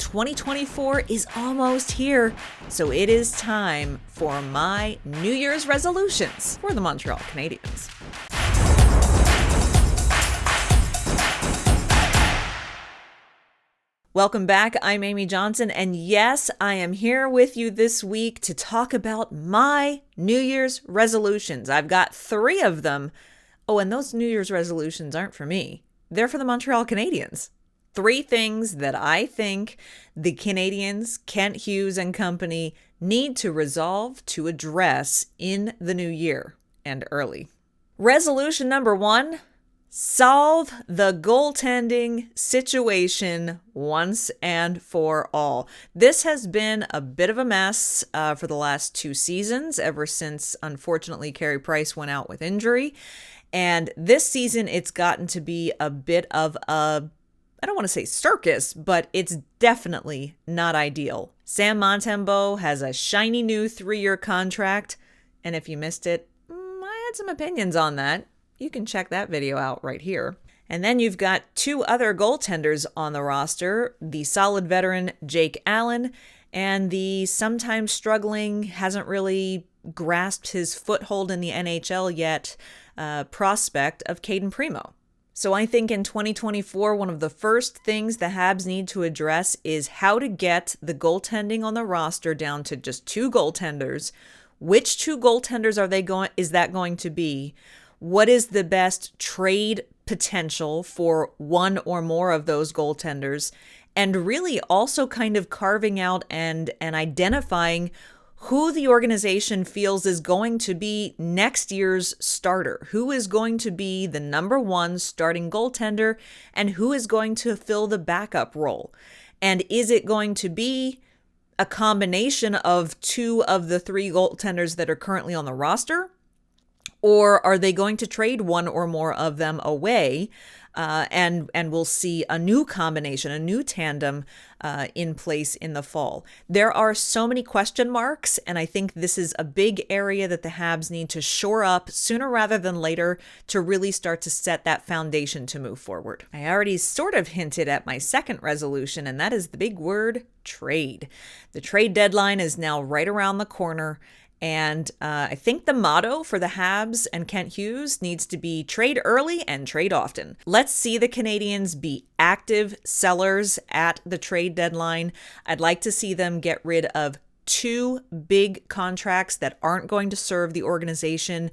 2024 is almost here, so it is time for my New Year's resolutions for the Montreal Canadiens. Welcome back. I'm Amy Johnson, and yes, I am here with you this week to talk about my New Year's resolutions. I've got 3 of them. Oh, and those New Year's resolutions aren't for me. They're for the Montreal Canadiens. 3 things that I think the Canadiens, Kent Hughes and company need to resolve to address in the new year and early. Resolution number 1, solve the goaltending situation once and for all. This has been a bit of a mess for the last 2 seasons, ever since, unfortunately, Carey Price went out with injury. And this season, it's gotten to be a bit of a, I don't want to say circus, but it's definitely not ideal. Sam Montembeault has a shiny new 3-year contract. And if you missed it, I had some opinions on that. You can check that video out right here. And then you've got 2 other goaltenders on the roster, the solid veteran Jake Allen and the sometimes struggling, hasn't really grasped his foothold in the NHL yet, prospect of Caden Primo. So I think in 2024, one of the first things the Habs need to address is how to get the goaltending on the roster down to just 2 goaltenders. Which 2 goaltenders is that going to be? What is the best trade potential for one or more of those goaltenders? And really also kind of carving out and identifying who the organization feels is going to be next year's starter, who is going to be the number 1 starting goaltender, and who is going to fill the backup role. And is it going to be a combination of 2 of the 3 goaltenders that are currently on the roster? Or are they going to trade one or more of them away? And we'll see a new combination, a new tandem in place in the fall. There are so many question marks, and I think this is a big area that the Habs need to shore up sooner rather than later to really start to set that foundation to move forward. I already sort of hinted at my second resolution, and that is the big word, trade. The trade deadline is now right around the corner. And I think the motto for the Habs and Kent Hughes needs to be trade early and trade often. Let's see the Canadiens be active sellers at the trade deadline. I'd like to see them get rid of 2 big contracts that aren't going to serve the organization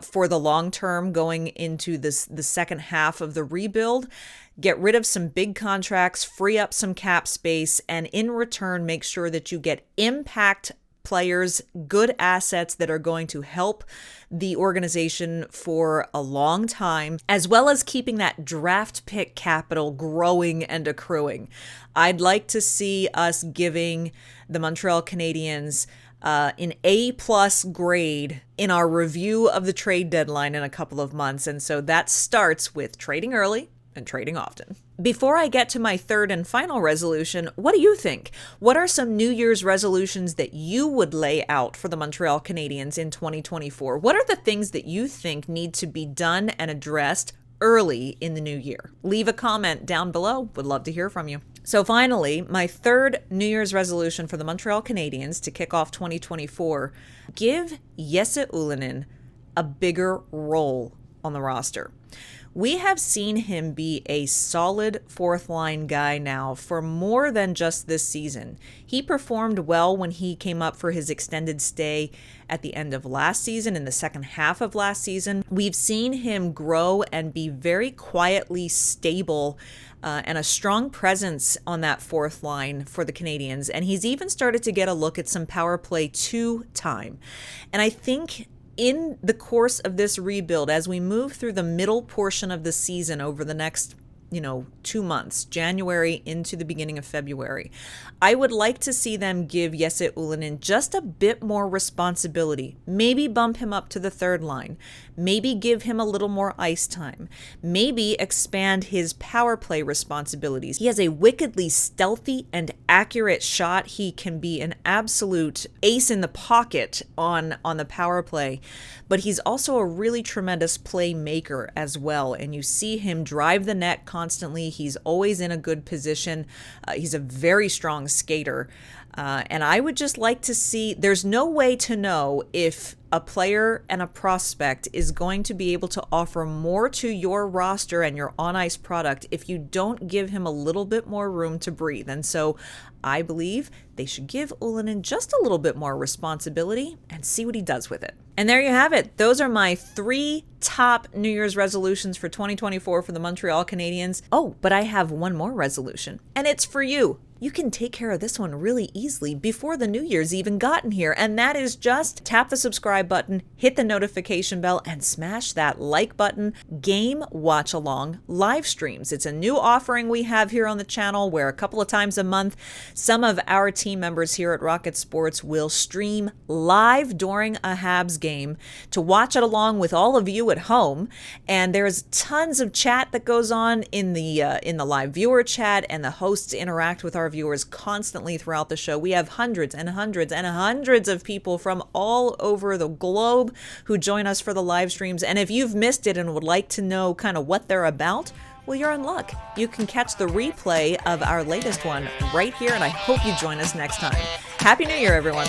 for the long term going into the second half of the rebuild. Get rid of some big contracts, free up some cap space, and in return, make sure that you get impact players, good assets that are going to help the organization for a long time, as well as keeping that draft pick capital growing and accruing. I'd like to see us giving the Montreal Canadiens an A+ grade in our review of the trade deadline in a couple of months. And so that starts with trading early and trading often. Before I get to my third and final resolution, what do you think? What are some New Year's resolutions that you would lay out for the Montreal Canadiens in 2024? What are the things that you think need to be done and addressed early in the new year? Leave a comment down below. Would love to hear from you. So finally, my third New Year's resolution for the Montreal Canadiens to kick off 2024, give Jesse Ylönen a bigger role on the roster. We have seen him be a solid 4th-line guy now for more than just this season. He performed well when he came up for his extended stay at the end of last season, in the second half of last season. We've seen him grow and be very quietly stable and a strong presence on that 4th line for the Canadiens. And he's even started to get a look at some power play 2 time. And I think in the course of this rebuild, as we move through the middle portion of the season over the next 2 months, January into the beginning of February, I would like to see them give Jesse Ylönen just a bit more responsibility. Maybe bump him up to the 3rd line. Maybe give him a little more ice time. Maybe expand his power play responsibilities. He has a wickedly stealthy and accurate shot. He can be an absolute ace in the pocket on the power play, but he's also a really tremendous playmaker as well. And you see him drive the net constantly constantly. He's always in a good position. He's a very strong skater. And I would just like to see, there's no way to know if a player and a prospect is going to be able to offer more to your roster and your on-ice product if you don't give him a little bit more room to breathe. And so I believe they should give Ylönen just a little bit more responsibility and see what he does with it. And there you have it. Those are my 3 top New Year's resolutions for 2024 for the Montreal Canadiens. Oh, but I have one more resolution, and it's for you. You can take care of this one really easily before the New Year's even gotten here, and that is just tap the subscribe button, hit the notification bell, and smash that like button. Game Watch Along live streams. It's a new offering we have here on the channel where a couple of times a month, some of our team members here at Rocket Sports will stream live during a Habs game to watch it along with all of you at home. And there's tons of chat that goes on in the live viewer chat, and the hosts interact with our viewers constantly throughout the show. We have hundreds and hundreds and hundreds of people from all over the globe who join us for the live streams. And if you've missed it and would like to know kind of what they're about, well, you're in luck. You can catch the replay of our latest one right here, and I hope you join us next time. Happy New Year, everyone.